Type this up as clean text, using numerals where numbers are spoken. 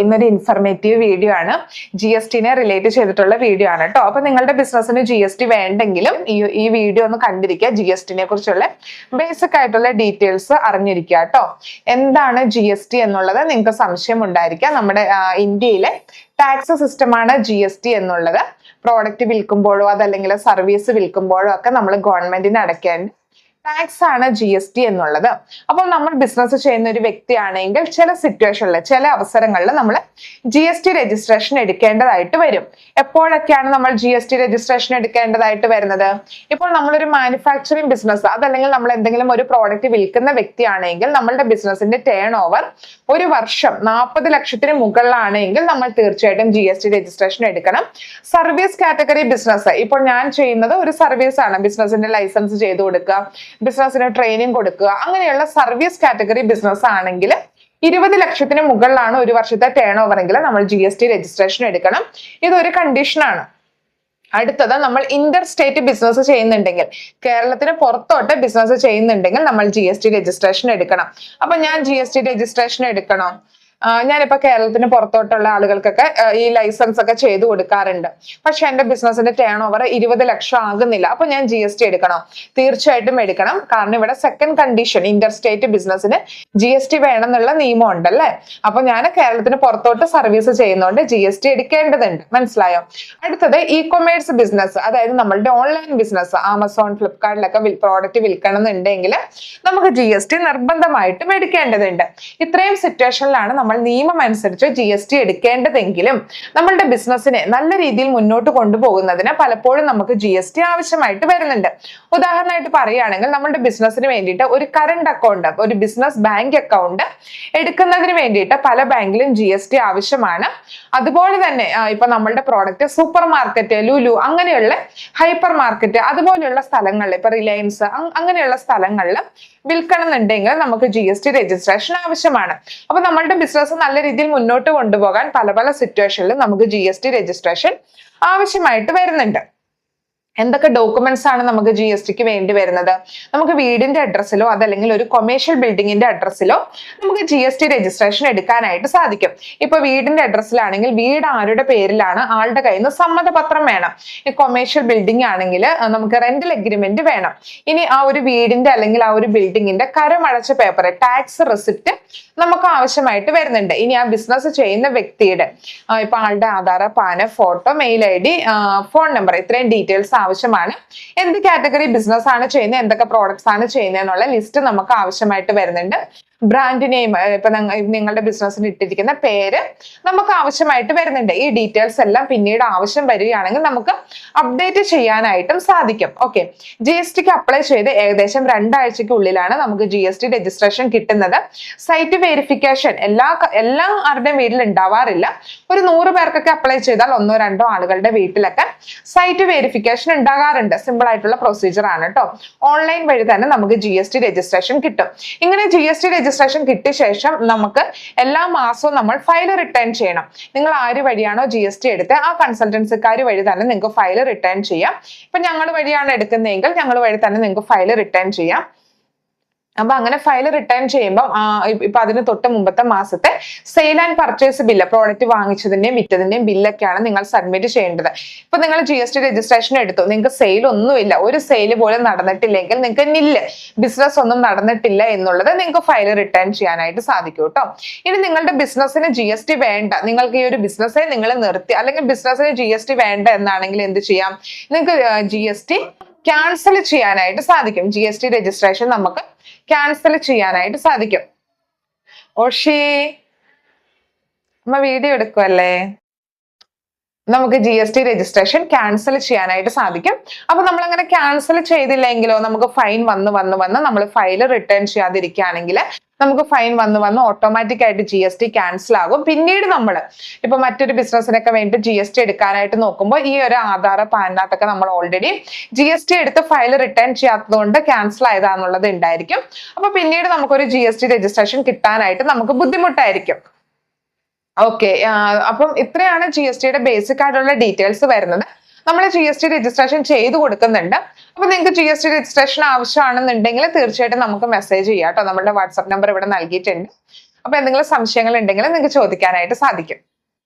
ഇന്നൊരു informative video ആണ്. GST relate ചെയ്തിട്ടുള്ള വീഡിയോ ആണ് കേട്ടോ. അപ്പൊ നിങ്ങളുടെ ബിസിനസ്സിന് GST വേണ്ടെങ്കിലും ഈ വീഡിയോ ഒന്ന് കണ്ടിരിക്കുക. GST കുറിച്ചുള്ള ബേസിക് ആയിട്ടുള്ള ഡീറ്റെയിൽസ് അറിഞ്ഞിരിക്കുക കേട്ടോ. എന്താണ് GST എന്നുള്ളത് നിങ്ങൾക്ക് സംശയം ഉണ്ടായിരിക്കാം. നമ്മുടെ ഇന്ത്യയിലെ ടാക്സ് സിസ്റ്റമാണ് GST എന്നുള്ളത്. പ്രോഡക്റ്റ് വിൽക്കുമ്പോഴോ അതല്ലെങ്കിൽ സർവീസ് വിൽക്കുമ്പോഴോ ഒക്കെ നമ്മൾ ഗവൺമെന്റിന് അടയ്ക്കേണ്ട ടാക്സ് ആണ് GST എന്നുള്ളത്. അപ്പോൾ നമ്മൾ ബിസിനസ് ചെയ്യുന്ന ഒരു വ്യക്തിയാണെങ്കിൽ ചില സിറ്റുവേഷനിൽ ചില അവസരങ്ങളിൽ നമ്മൾ GST രജിസ്ട്രേഷൻ എടുക്കേണ്ടതായിട്ട് വരും. എപ്പോഴൊക്കെയാണ് നമ്മൾ GST രജിസ്ട്രേഷൻ എടുക്കേണ്ടതായിട്ട് വരുന്നത്? ഇപ്പോൾ നമ്മളൊരു മാനുഫാക്ചറിങ് ബിസിനസ് അതല്ലെങ്കിൽ നമ്മൾ എന്തെങ്കിലും ഒരു പ്രോഡക്റ്റ് വിൽക്കുന്ന വ്യക്തിയാണെങ്കിൽ നമ്മളുടെ ബിസിനസിന്റെ ടേൺ ഓവർ ഒരു വർഷം 40 ലക്ഷത്തിന് മുകളിലാണെങ്കിൽ നമ്മൾ തീർച്ചയായിട്ടും GST രജിസ്ട്രേഷൻ എടുക്കണം. സർവീസ് കാറ്റഗറി ബിസിനസ്, ഇപ്പോൾ ഞാൻ ചെയ്യുന്നത് ഒരു സർവീസ് ആണ്. ബിസിനസിന്റെ ലൈസൻസ് ചെയ്തു കൊടുക്കുക, ബിസിനസിന് ട്രെയിനിങ് കൊടുക്കുക, അങ്ങനെയുള്ള സർവീസ് കാറ്റഗറി ബിസിനസ് ആണെങ്കിൽ 20 ലക്ഷത്തിന് മുകളിലാണ് ഒരു വർഷത്തെ ടേൺ ഓവർ എങ്കിൽ നമ്മൾ GST രജിസ്ട്രേഷൻ എടുക്കണം. ഇതൊരു കണ്ടീഷനാണ്. അടുത്തത്, നമ്മൾ ഇന്റർ സ്റ്റേറ്റ് ബിസിനസ് ചെയ്യുന്നുണ്ടെങ്കിൽ, കേരളത്തിന് പുറത്തോട്ട് ബിസിനസ് ചെയ്യുന്നുണ്ടെങ്കിൽ നമ്മൾ GST രജിസ്ട്രേഷൻ എടുക്കണം. അപ്പൊ ഞാൻ GST രജിസ്ട്രേഷൻ എടുക്കണോ? ഞാനിപ്പോ കേരളത്തിന് പുറത്തോട്ടുള്ള ആളുകൾക്കൊക്കെ ഈ ലൈസൻസ് ഒക്കെ ചെയ്തു കൊടുക്കാറുണ്ട്. പക്ഷെ എന്റെ ബിസിനസിന്റെ ടേൺ ഓവർ 20 ലക്ഷം ആകുന്നില്ല. അപ്പൊ ഞാൻ GST എടുക്കണോ? തീർച്ചയായിട്ടും എടുക്കണം. കാരണം ഇവിടെ സെക്കൻഡ് കണ്ടീഷൻ, ഇന്റർ സ്റ്റേറ്റ് ബിസിനസിന് GST വേണം എന്നുള്ള നിയമം ഉണ്ടല്ലേ. അപ്പൊ ഞാൻ കേരളത്തിന് പുറത്തോട്ട് സർവീസ് ചെയ്യുന്നതുകൊണ്ട് GST എടുക്കേണ്ടതുണ്ട്. മനസ്സിലായോ? അടുത്തത്, ഇ-കൊമേഴ്സ് ബിസിനസ്, അതായത് നമ്മളുടെ ഓൺലൈൻ ബിസിനസ്, ആമസോൺ, ഫ്ലിപ്കാർട്ടിലൊക്കെ പ്രോഡക്റ്റ് വിൽക്കണം എന്നുണ്ടെങ്കിൽ നമുക്ക് GST നിർബന്ധമായിട്ടും എടുക്കേണ്ടതുണ്ട്. ഇത്രയും സിറ്റുവേഷനിലാണ് നമ്മൾ നിയമം അനുസരിച്ച് GST എടുക്കേണ്ടതെങ്കിലും നമ്മളുടെ ബിസിനസ്സിനെ നല്ല രീതിയിൽ മുന്നോട്ട് കൊണ്ടുപോകുന്നതിന് പലപ്പോഴും നമുക്ക് GST ആവശ്യമായിട്ട് വരുന്നുണ്ട്. ഉദാഹരണമായിട്ട് പറയുകയാണെങ്കിൽ നമ്മളുടെ ബിസിനസ്സിന് വേണ്ടിയിട്ട് ഒരു കറണ്ട് അക്കൗണ്ട്, ഒരു ബിസിനസ് ബാങ്ക് അക്കൗണ്ട് എടുക്കുന്നതിന് വേണ്ടിയിട്ട് പല ബാങ്കിലും GST ആവശ്യമാണ്. അതുപോലെ തന്നെ ഇപ്പൊ നമ്മളുടെ പ്രോഡക്റ്റ് സൂപ്പർ മാർക്കറ്റ്, ലുലു അങ്ങനെയുള്ള ഹൈപ്പർ മാർക്കറ്റ് അതുപോലെയുള്ള സ്ഥലങ്ങളിൽ, ഇപ്പൊ റിലയൻസ് അങ്ങനെയുള്ള സ്ഥലങ്ങളിൽ വിൽക്കണം എന്നുണ്ടെങ്കിൽ നമുക്ക് GST രജിസ്ട്രേഷൻ ആവശ്യമാണ്. അപ്പൊ നമ്മളുടെ ബിസിനസ് നല്ല രീതിയിൽ മുന്നോട്ട് കൊണ്ടുപോകാൻ പല പല സിറ്റുവേഷനിലും നമുക്ക് GST രജിസ്ട്രേഷൻ ആവശ്യമായിട്ട് വരുന്നുണ്ട്. എന്തൊക്കെ ഡോക്യുമെന്റ്സ് ആണ് നമുക്ക് GSTക്ക് വേണ്ടി വരുന്നത്? നമുക്ക് വീടിന്റെ അഡ്രസ്സിലോ അതല്ലെങ്കിൽ ഒരു കൊമേഴ്ഷ്യൽ ബിൽഡിങ്ങിന്റെ അഡ്രസ്സിലോ നമുക്ക് GST രജിസ്ട്രേഷൻ എടുക്കാനായിട്ട് സാധിക്കും. ഇപ്പൊ വീടിന്റെ അഡ്രസ്സിലാണെങ്കിൽ വീട് ആരുടെ പേരിലാണ്, ആളുടെ കയ്യിൽ നിന്ന് സമ്മതപത്രം വേണം. ഈ കൊമേഴ്ഷ്യൽ ബിൽഡിംഗ് ആണെങ്കിൽ നമുക്ക് റെന്റൽ എഗ്രിമെന്റ് വേണം. ഇനി ആ ഒരു വീടിന്റെ അല്ലെങ്കിൽ ആ ഒരു ബിൽഡിങ്ങിന്റെ കരമടച്ച പേപ്പർ, ടാക്സ് റെസിപ്റ്റ് നമുക്ക് ആവശ്യമായിട്ട് വരുന്നുണ്ട്. ഇനി ആ ബിസിനസ് ചെയ്യുന്ന വ്യക്തിയുടെ ഇപ്പൊ ആളുടെ Aadhaar, PAN, photo, mail ID, phone number, ഇത്രയും ഡീറ്റെയിൽസ് ആവശ്യമാണ്. എന്ത് കാറ്റഗറി ബിസിനസ് ആണ് ചെയ്യുന്നത്, എന്തൊക്കെ പ്രോഡക്ട്സ് ആണ് ചെയ്യുന്നത് എന്നുള്ള ലിസ്റ്റ് നമുക്ക് ആവശ്യമായിട്ട് വരുന്നുണ്ട്. ബ്രാൻഡ് നെയിം, ഇപ്പൊ നിങ്ങളുടെ ബിസിനസ്സിന് ഇട്ടിരിക്കുന്ന പേര് നമുക്ക് ആവശ്യമായിട്ട് വരുന്നുണ്ട്. ഈ ഡീറ്റെയിൽസ് എല്ലാം പിന്നീട് ആവശ്യം വരികയാണെങ്കിൽ നമുക്ക് അപ്ഡേറ്റ് ചെയ്യാനായിട്ടും സാധിക്കും. ഓക്കെ, GSTക്ക് അപ്ലൈ ചെയ്ത് ഏകദേശം 2 ആഴ്ചയ്ക്കുള്ളിലാണ് നമുക്ക് GST രജിസ്ട്രേഷൻ കിട്ടുന്നത്. സൈറ്റ് വെരിഫിക്കേഷൻ എല്ലാവരുടെയും വീട്ടിൽ ഉണ്ടാവാറില്ല. ഒരു 100 പേർക്കൊക്കെ അപ്ലൈ ചെയ്താൽ 1-2 ആളുകളുടെ വീട്ടിലൊക്കെ സൈറ്റ് വെരിഫിക്കേഷൻ ഉണ്ടാകാറുണ്ട്. സിമ്പിൾ ആയിട്ടുള്ള പ്രൊസീജിയർ ആണ് കേട്ടോ. ഓൺലൈൻ വഴി തന്നെ നമുക്ക് GST രജിസ്ട്രേഷൻ കിട്ടും. ഇങ്ങനെ GST രജിസ്ട്രേഷൻ കിട്ടിയ ശേഷം നമുക്ക് എല്ലാ മാസവും നമ്മൾ ഫയൽ റിട്ടേൺ ചെയ്യണം. നിങ്ങൾ ആര് വഴിയാണോ GST എടുത്ത് ആ കൺസൾട്ടൻസിക്കാർ വഴി തന്നെ നിങ്ങൾക്ക് ഫയൽ റിട്ടേൺ ചെയ്യാം. ഇപ്പൊ ഞങ്ങൾ വഴിയാണ് എടുക്കുന്നതെങ്കിൽ ഞങ്ങൾ വഴി തന്നെ നിങ്ങൾക്ക് ഫയൽ റിട്ടേൺ ചെയ്യാം. അപ്പൊ അങ്ങനെ ഫയൽ റിട്ടേൺ ചെയ്യുമ്പോൾ ഇപ്പൊ അതിന് തൊട്ട് മുമ്പത്തെ മാസത്തെ sale and purchase bill, product വാങ്ങിച്ചതിന്റെയും വിറ്റതിന്റെയും ബില്ലൊക്കെയാണ് നിങ്ങൾ സബ്മിറ്റ് ചെയ്യേണ്ടത്. ഇപ്പൊ നിങ്ങൾ GST രജിസ്ട്രേഷൻ എടുത്തു, നിങ്ങൾക്ക് സെയിൽ ഒന്നുമില്ല, ഒരു സെയിൽ പോലും നടന്നിട്ടില്ലെങ്കിൽ നിങ്ങൾക്ക് നില്ല്, ബിസിനസ് ഒന്നും നടന്നിട്ടില്ല എന്നുള്ളത് നിങ്ങൾക്ക് ഫയൽ റിട്ടേൺ ചെയ്യാനായിട്ട് സാധിക്കും കേട്ടോ. ഇനി നിങ്ങളുടെ ബിസിനസ്സിന് GST വേണ്ട, നിങ്ങൾക്ക് ഈ ഒരു ബിസിനസ്സെ നിങ്ങൾ നിർത്തി, അല്ലെങ്കിൽ ബിസിനസ്സിന് GST വേണ്ട എന്നാണെങ്കിൽ എന്ത് ചെയ്യാം? നിങ്ങൾക്ക് GST ക്യാൻസൽ ചെയ്യാനായിട്ട് സാധിക്കും. GST രജിസ്ട്രേഷൻ നമുക്ക് ക്യാൻസൽ ചെയ്യാനായിട്ട് സാധിക്കും. ഓഷി അമ്മ വീഡിയോ എടുക്കുമല്ലേ? നമുക്ക് GST രജിസ്ട്രേഷൻ ക്യാൻസൽ ചെയ്യാനായിട്ട് സാധിക്കും. അപ്പൊ നമ്മൾ അങ്ങനെ ക്യാൻസൽ ചെയ്തില്ലെങ്കിലോ, നമുക്ക് ഫൈൻ വന്ന് നമ്മൾ ഫയൽ റിട്ടേൺ ചെയ്യാതിരിക്കുകയാണെങ്കിൽ നമുക്ക് ഫൈൻ വന്ന് ഓട്ടോമാറ്റിക് ആയിട്ട് GST ക്യാൻസൽ ആകും. പിന്നീട് നമ്മൾ ഇപ്പൊ മറ്റൊരു ബിസിനസ്സിനൊക്കെ വേണ്ടി GST എടുക്കാനായിട്ട് നോക്കുമ്പോൾ ഈ ഒരു ആധാർ, പാനിനകത്തൊക്കെ നമ്മൾ ഓൾറെഡി GST എടുത്ത് ഫയൽ റിട്ടേൺ ചെയ്യാത്തത് കൊണ്ട് ക്യാൻസൽ ആയതാന്നുള്ളത് ഉണ്ടായിരിക്കും. അപ്പൊ പിന്നീട് നമുക്കൊരു GST രജിസ്ട്രേഷൻ കിട്ടാനായിട്ട് നമുക്ക് ബുദ്ധിമുട്ടായിരിക്കും. ഓക്കെ, അപ്പം ഇത്രയാണ് GSTയുടെ ബേസിക് ആയിട്ടുള്ള ഡീറ്റെയിൽസ് വരുന്നത്. നമ്മൾ GST രജിസ്ട്രേഷൻ ചെയ്തു കൊടുക്കുന്നുണ്ട്. അപ്പൊ നിങ്ങൾക്ക് GST രജിസ്ട്രേഷൻ ആവശ്യമാണെന്നുണ്ടെങ്കിൽ തീർച്ചയായിട്ടും നമുക്ക് മെസ്സേജ് ചെയ്യാം കേട്ടോ. നമ്മുടെ വാട്സാപ്പ് നമ്പർ ഇവിടെ നൽകിയിട്ടുണ്ട്. അപ്പൊ എന്തെങ്കിലും സംശയങ്ങൾ ഉണ്ടെങ്കിൽ നിങ്ങൾക്ക് ചോദിക്കാനായിട്ട് സാധിക്കും.